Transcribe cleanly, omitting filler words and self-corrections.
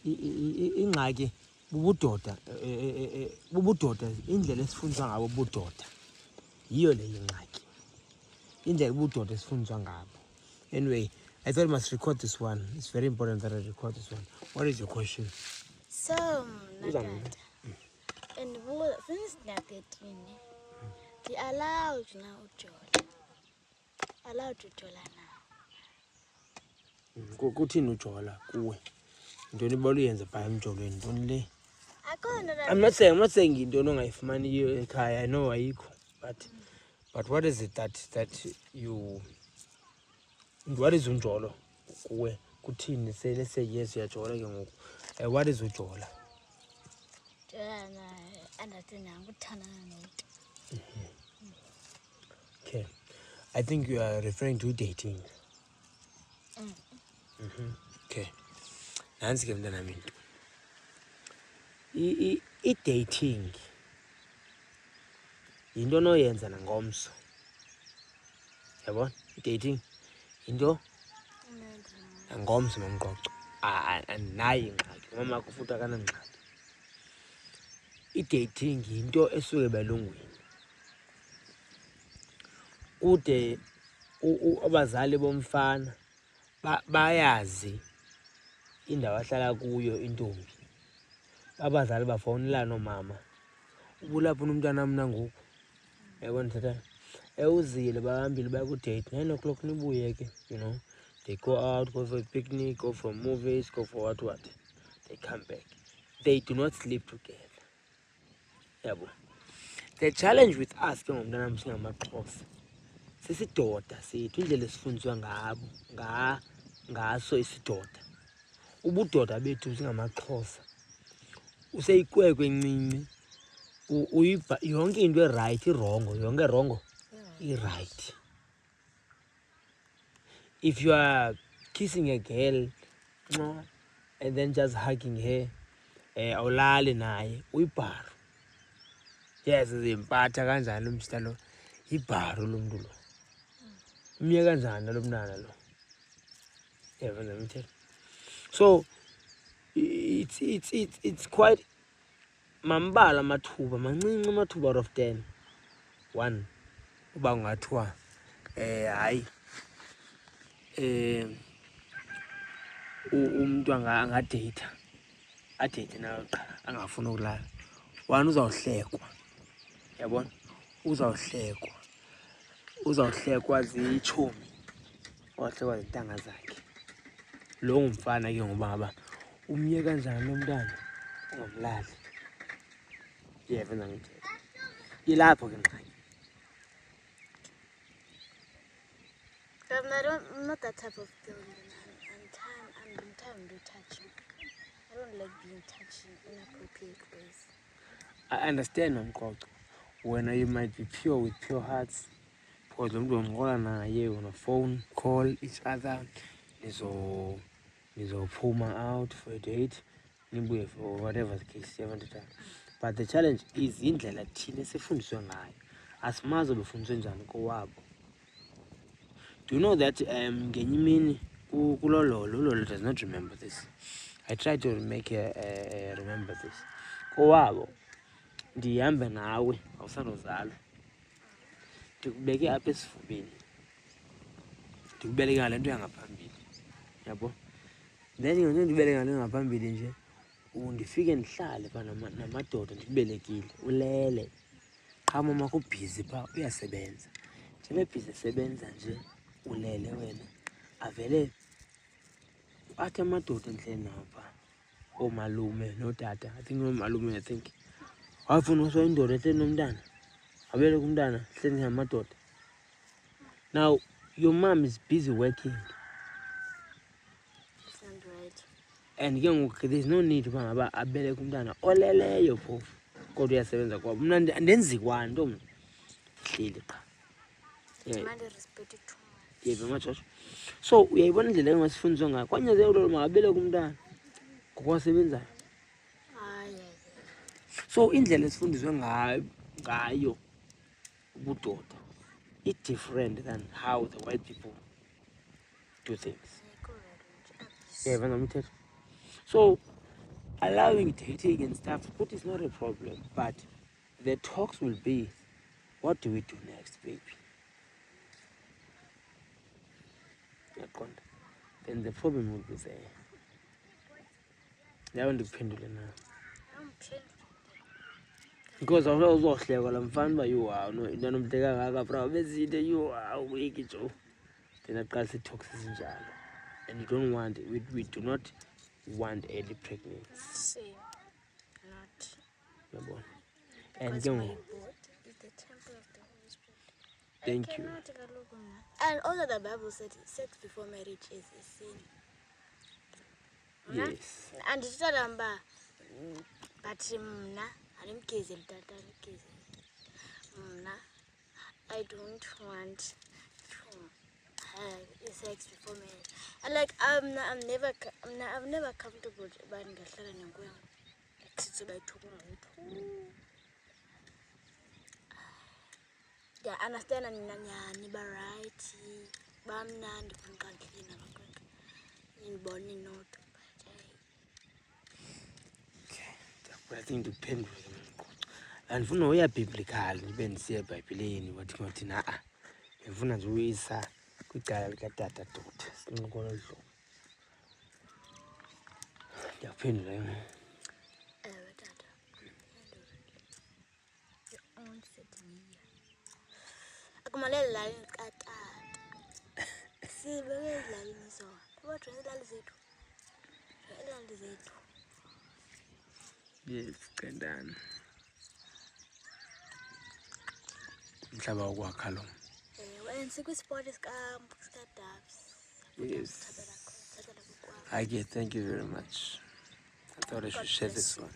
ingxaki bubudoda indlela esifundiswa ngabo ubudoda yiyo le ingxaki, indlela ubudoda esifundiswa ngabo. Anyway, I thought I must record this one. It's very important that I record this one. What is your question? So, Natata, and since that 13, they allowed now Jola. Allowed to Jola now. Kuthini ujola kuwe? Ntoni balo yenza phaya emjolweni? Ntoni le? I'm not saying into ongayifumaniyo ekhaya. I know ayikho, but what is it that you, what is unjolo kuwe? Kuthini sele say yes uyajola ke ngoku? What is ujola? Okay, I think you are referring to dating. Okay, nansi ke mntana wami, i-dating yinto onoyenza nangomso, yabona? I-dating yinto nangomso nomqoqo, andinayo ingxaki, umamakho futhi akanangxaki. I-dating yinto esuke ebelungwini, kude abazali bomfana bayazi indawo ahlala kuyo intombi. Abazali bafowunela noomama, ubulapha umntwana mna ngoku, yabona tata, uzile bahambile baya kudate 9 o'clock nibuye ke, you know, they go out, go for a picnic, go for movies, go for what, they come back, they do not sleep together, yabo. The challenge with us ke ngomntanam singamaXhosa, sisidoda sethu, indlela esifundiswa ngaso isidoda, ubudoda bethu singamaXhosa, useyikwekwe encinci, yonke into erayithi irongo, yonke rongo irayithi. If you are kissing a girl and then just hugging her, awulali naye, uyibharu. Yes, zimpatha kanjani lo msita lo, yibharu lo mntu lo, umye kanjani lo mntana lo, yabona umthetho. So it's quite mambala amathuba, mancinci amathuba out of 10. 1, uba kungathiwa hayi umntu angadeyitha, adeyithe nawe qha, angafuni ukulala. 1, uzawuhlekwa, yabona, uzawuhlekwa zitshomi, uzawuhlekwa zintanga zakhe. Lo ngumfana ke ngoba ngaba umye kanjani lo mntana ungamlali, yeva ndangithetha, ilapho ke ngxaki. I'm not that type of girl. I'm to touch you. I don't like being touched in inappropriate ways. I understand nomqoqo, wena you might be pure with pure hearts, because lo mntu oncokola naye on a phone call each other, nizophuma out for a date, nibuye for whatever the case, yabona. But the challenge is indlela thina esifundiswe ngayo, asimazi befundiswe njani kowabo. Do you know that ngenye imini kulololo does not remember this. I try to make remember this. Kowabo ndihambe nawe awusandozalwa, ndikubeke apha esifubeni, ndikubeleke ngale nto yangaphambili, yabo. Then ngento ndibeleke ngale ngaphambili nje, ndifike ndihlale phaa namadoda ndikubelekile, ulele. Qha mamakho ubhizi phaa, uyasebenza. Njengoba ebhizi esebenza nje, ulele wena, avele athi amadoda endleleni nawo phaa, oomalume nootata, I think oomalume, I think, wafuna uswa indoda ehleli nomntana, wabeleka umntana ehleli ngamadoda. Now your mom is busy working, Sound right. and ke ngoku there's no need uba ngaba abeleke umntana oleleyo phofu, kodwa uyasebenza kwabo. Mna andenzi kwanto mna, hleli qha. Respect too much. Yeva majojo. So uyayibona indlela engasifundiswa ngayo, kwanyanzeleka lo makabeleke umntana ngokwasebenzayo. So indlela esifundiswe ngayo ubudoda different than how the white people do things. Yeva nomthetho. So allowing dating and stuff, but it's not a problem. But the talks will be, what do we do next, baby? Yaqonda? Then the problem will be there. Yayo ndikuphendule na. Awungiphendule. Because awuzohlekwa la mfana uba yowaw nanomhleka kaka bra bezide yowaw weki jo. Then aqalisa ii-talks ezinjalo. And you don't want, we do not want early pregnancy. Same. Not. Yabona. And Because ke my ngoku, body is the temple of the Holy Spirit. thank you. Cannot kaloku mna. And also the Bible said sex before marriage is a sin. Yes. Andithetha mba but mna andimgezeli tata andimgezeli. Mna I don't want to have sex before marriage. And like I'm never comfortable uba ndingahlala nenkwenkwe. Like sithi bayithuka ngomntu. Ndiya-understanda nina nyani ba-right bamnandi kumqandlile namakhwenkwe nindibona inodwa but I think ndikuphendule ke mna. Andifuna uya biblical ndibe ndisiya ebhayibhileni wathi na-a. Ndifuna nje uyisa kwicala likatata dota sincokola olu hlobo. Ndiyakuphendula ke ngoku. ewe tata onsedia akumele ezilalini katata sibeke ezilalini zona kuba jonge iilali zethu iilali zethu. Yes, Cendana. Umhlaba wokwakha lo. And sikwisport sikadabs. Yes. Okay, thank you very much. I thought I should share this one.